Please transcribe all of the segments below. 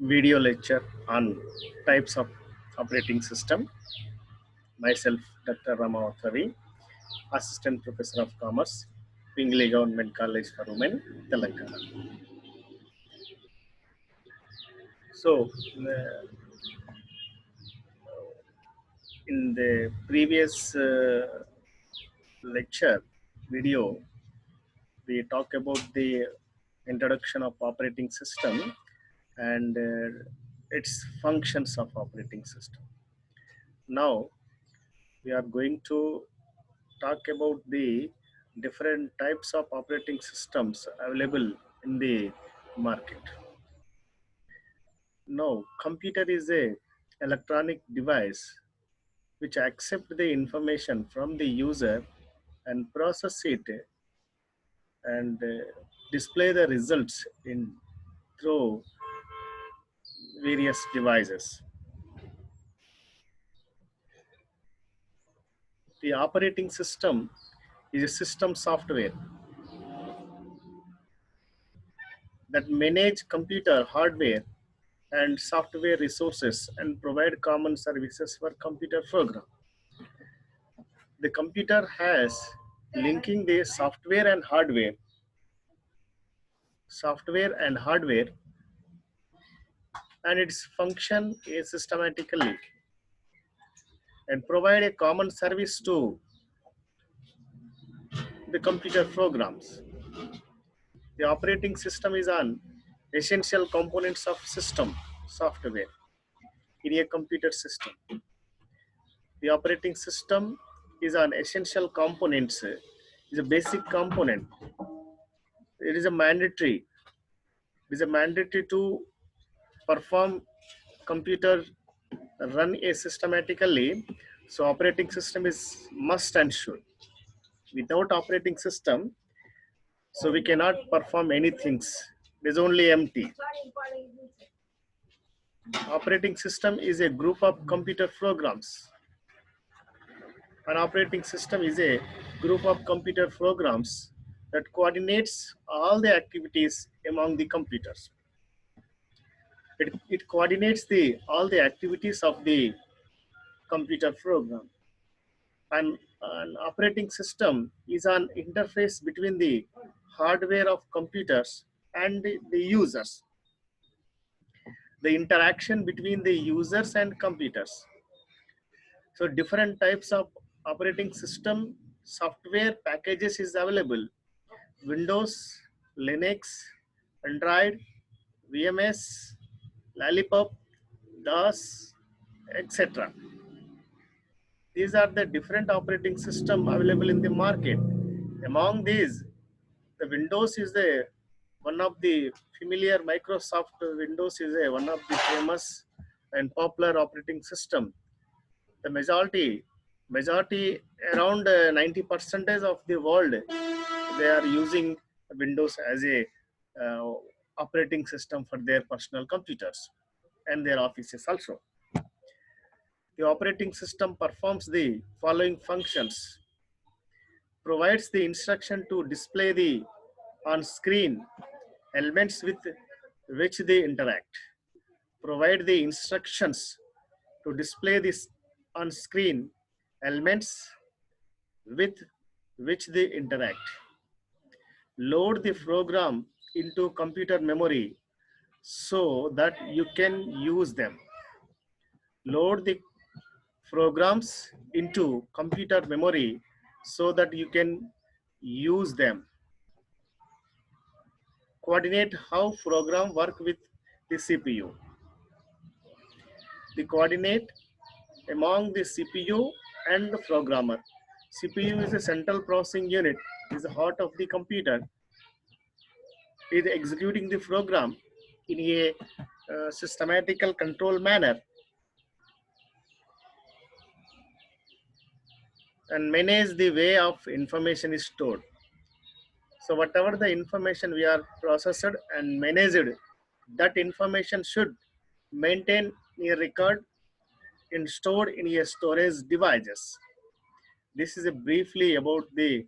video lecture on types of operating system. Myself, Dr. Ramawathavi, Assistant Professor of Commerce, Pingley Government College for Women, Telangana. So, in the previous lecture video, we talk about the introduction of operating system and its functions of operating system. Now, we are going to talk about the different types of operating systems available in the market. Now, computer is a electronic device which accept the information from the user and process it and display the results in through various devices. The operating system is a system software that manage computer hardware and software resources and provide common services for computer program. The computer has linking the software and hardware, and its function is systematically and provide a common service to the computer programs. The operating system is an essential components of system software in a computer system. The operating system is an essential components, is a basic component. It is a mandatory. It is a mandatory to perform computer run a systematically. So operating system is must and should. Without operating system, so we cannot perform anything. It is only empty. Operating system is a group of computer programs. An operating system is a group of computer programs that coordinates all the activities among the computers. It coordinates all the activities of the computer program. And an operating system is an interface between the hardware of computers and the users. The interaction between the users and computers. So different types of operating system software packages is available. Windows, Linux, Android, VMS, Lollipop, DOS, etc. These are the different operating system available in the market. Among these, the Windows is the one of the familiar. Microsoft Windows is one of the famous and popular operating system. The majority around 90% of the world, they are using Windows as a uh, operating system for their personal computers and their offices also. The operating system performs the following functions: provides the instruction to display the on screen elements with which they interact, provide the instructions to display this on screen elements with which they interact, load the program into computer memory so that you can use them, load the programs into computer memory so that you can use them, coordinate how program work with the CPU. The coordinate among the CPU and the programmer. CPU is a central processing unit, is the heart of the computer. It is executing the program in a systematical control manner and manage the way of information is stored. So whatever the information we are processed and managed, that information should maintain a record and stored in a storage devices. This is a briefly about the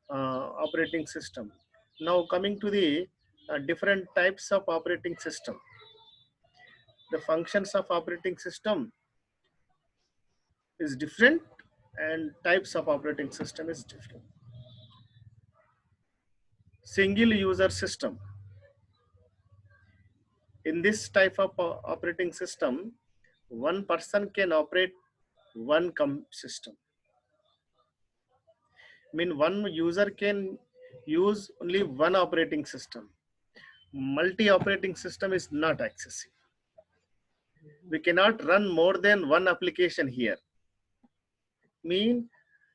operating system. Now coming to the different types of operating system. the functions of operating system is different and types of operating system is different. Single user system. In this type of operating system, one person can operate one system. I mean, one user can use only one operating system. Multi operating system is not accessible. We cannot run more than one application here. Mean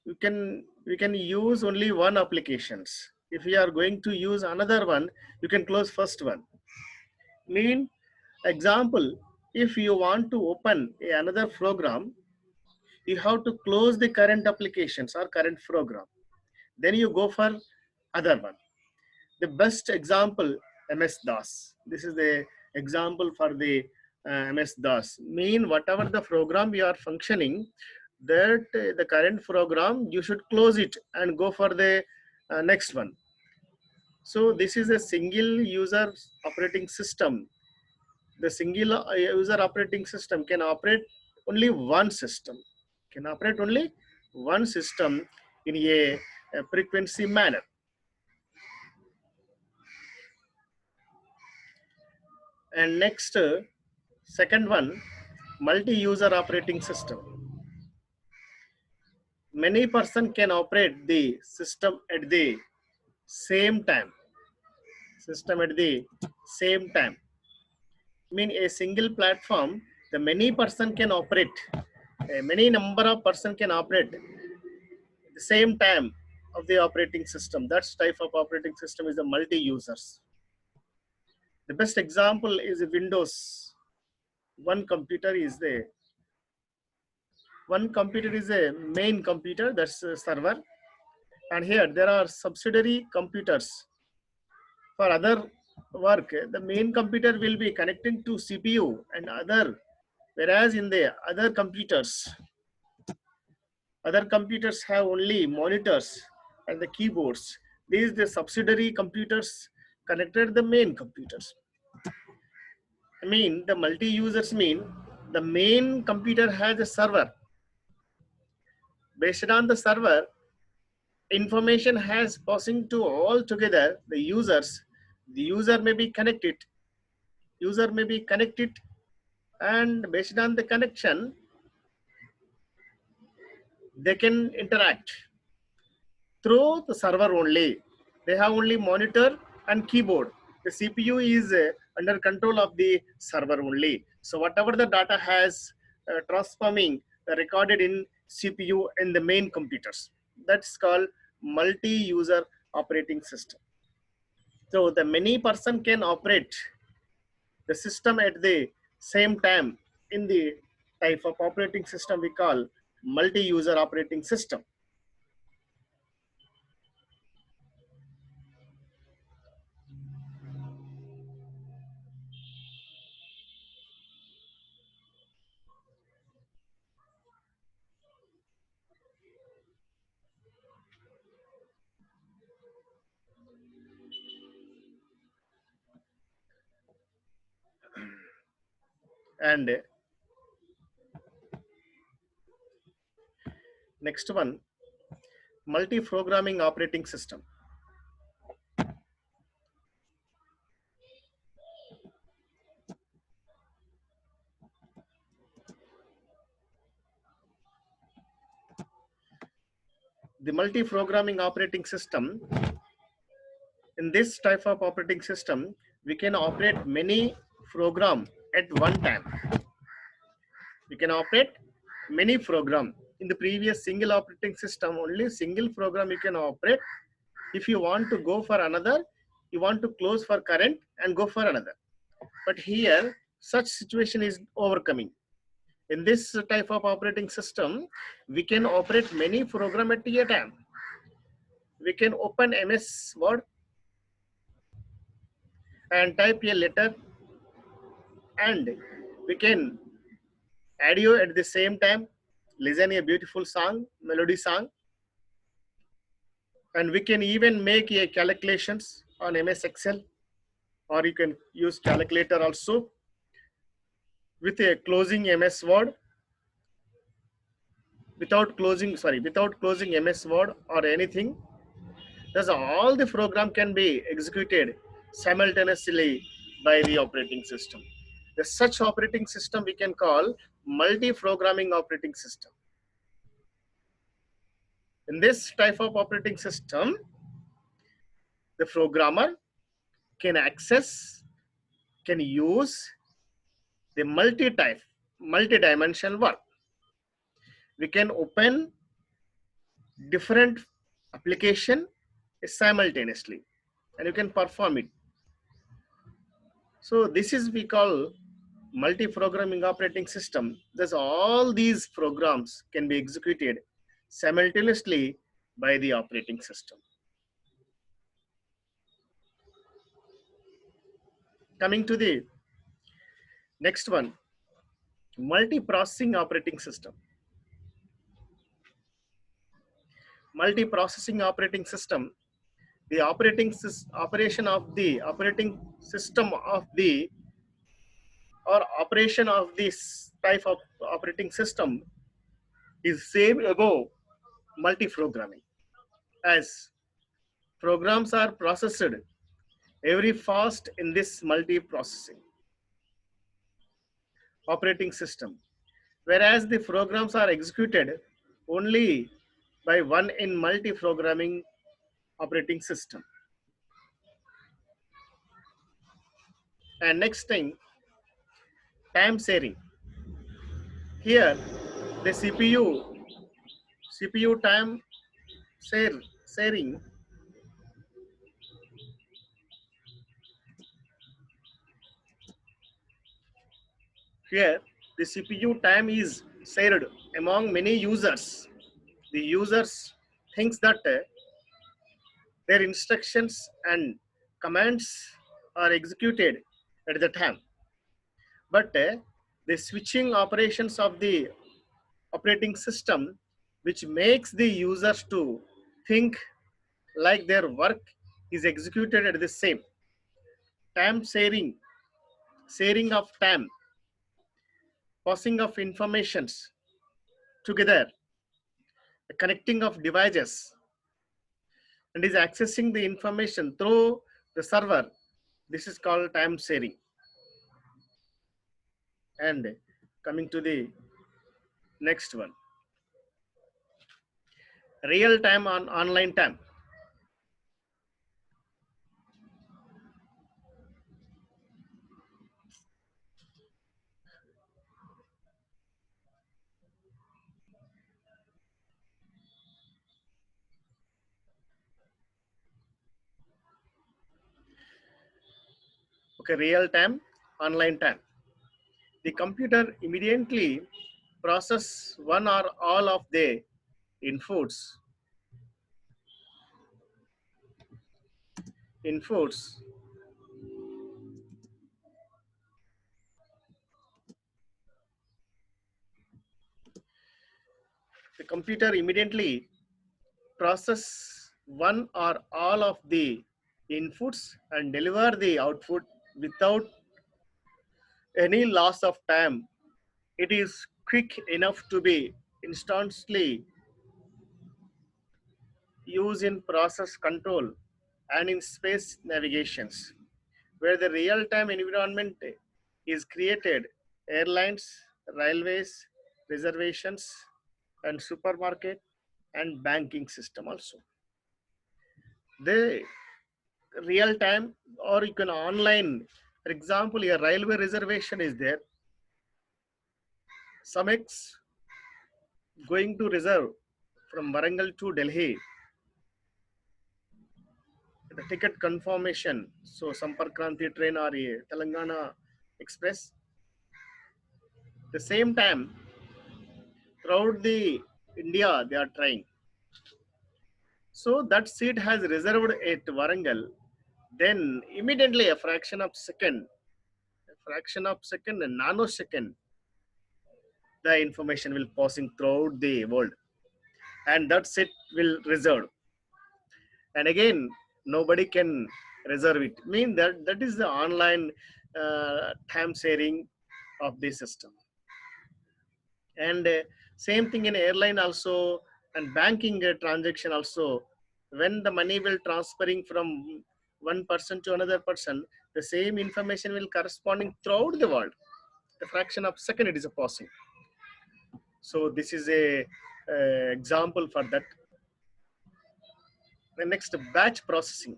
we can use only one applications. If we are going to use another one, you can close first one. Mean example, if you want to open another program, you have to close the current applications or current program. Then you go for other one. The best example, MS DOS. This is the example for the MS DOS. Mean whatever the program you are functioning, that the current program you should close it and go for the next one. So this is a single user operating system. The single user operating system can operate only one system. Can operate only one system in a frequency manner. And next, second one, multi-user operating system. Many person can operate the system at the same time. System at the same time. Mean a single platform, the many person can operate. A many number of person can operate at the same time of the operating system. That type of operating system is the multi-users. The best example is Windows. One computer is the main computer, that's a server, and here there are subsidiary computers for other work. The main computer will be connecting to CPU and other, whereas in the other computers have only monitors and the keyboards. These the subsidiary computers connected the main computers. I mean the multi-users mean the main computer has a server. Based on the server, information has passing to all together the users. The user may be connected. And based on the connection, they can interact through the server only. They have only monitor and keyboard. The CPU is under control of the server only. So whatever the data has transforming recorded in CPU in the main computers. That's called multi-user operating system. So the many person can operate the system at the same time in the type of operating system we call multi-user operating system. And next one, multi-programming operating system. The multi-programming operating system, in this type of operating system, we can operate many program at one time. We can operate many program. In the previous single operating system, only single program you can operate. If you want to go for another, you want to close for current and go for another. But here, such situation is overcoming. In this type of operating system, we can operate many program at a time. We can open MS Word and type a letter, and we can audio at the same time, listen a beautiful song, melody song, and we can even make a calculations on MS Excel, or you can use calculator also. with a closing MS Word, without closing MS Word or anything. Thus, all the program can be executed simultaneously by the operating system. The such operating system we can call multi-programming operating system. In this type of operating system, the programmer can access, can use the multi-dimensional work. We can open different application simultaneously, and you can perform it. So this is we call multi-programming operating system. Thus all these programs can be executed simultaneously by the operating system. Coming to the next one, multi-processing operating system. Multi-processing operating system, the operation of the operating system of the or operation of this type of operating system is same above multi-programming, as programs are processed every fast in this multi-processing operating system, whereas the programs are executed only by one in multi-programming operating system. And next thing, time sharing. Here, the CPU time sharing. Here, the CPU time is shared among many users. The users thinks that their instructions and commands are executed at the time, but the switching operations of the operating system, which makes the users to think like their work is executed at the same time. Sharing of time, passing of informations together, the connecting of devices, and is accessing the information through the server. This is called time sharing. And coming to the next one, real time on online time. Okay, real time online time. The computer immediately process one or all of the inputs inputs the computer immediately process one or all of the inputs and deliver the output without any loss of time. It is quick enough to be instantly used in process control and in space navigations, where the real-time environment is created. Airlines, railways, reservations, and supermarket and banking system also. The real time, or you can online. For example, a railway reservation is there. Some ex going to reserve from Warangal to Delhi, the ticket confirmation. So Sampark Kranti train or a Telangana Express. The same time, throughout the India, they are trying. So that seat has reserved at Warangal. Then immediately a fraction of second, a nanosecond, the information will passing throughout the world, and that seat will reserve. And again, nobody can reserve it. Mean that is the online time sharing of the system. And same thing in airline also, and banking transaction also. When the money will transferring from one person to another person, the same information will corresponding throughout the world. A fraction of second it is passing. So this is a example for that. The next, batch processing.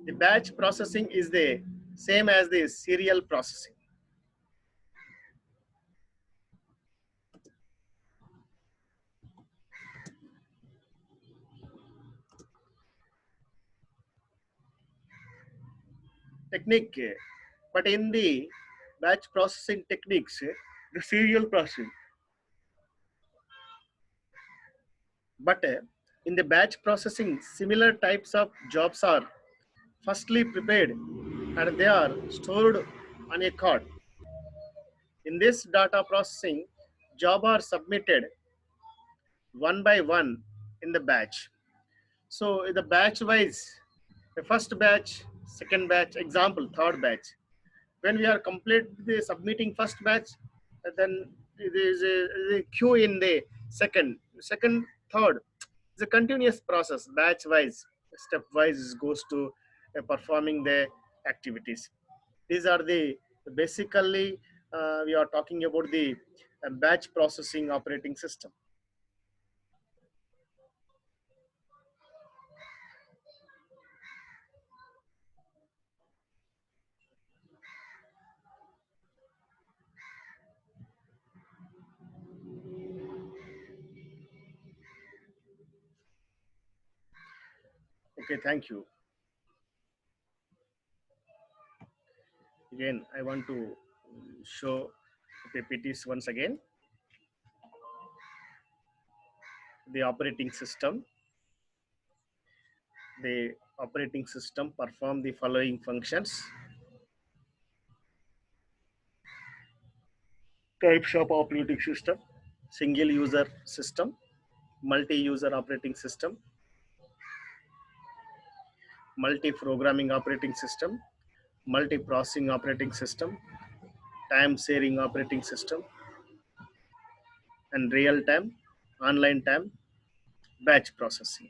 The batch processing is the same as the serial processing. Technique, but in the batch processing techniques, the serial processing. But in the batch processing, similar types of jobs are firstly prepared and they are stored on a card. In this data processing, jobs are submitted one by one in the batch. So the batch wise, the first batch, second batch, example, third batch. When we are complete the submitting first batch, then there is a queue in the second, third. It's a continuous process, batch wise, step wise goes to performing the activities. These are the basically we are talking about the batch processing operating system. Okay, thank you. Again, I want to show PPTs once again. The operating system. The operating system perform the following functions. Types of operating system: single user system, multi-user operating system, multi-programming operating system, multi-processing operating system, time sharing operating system, and real time, online time, batch processing.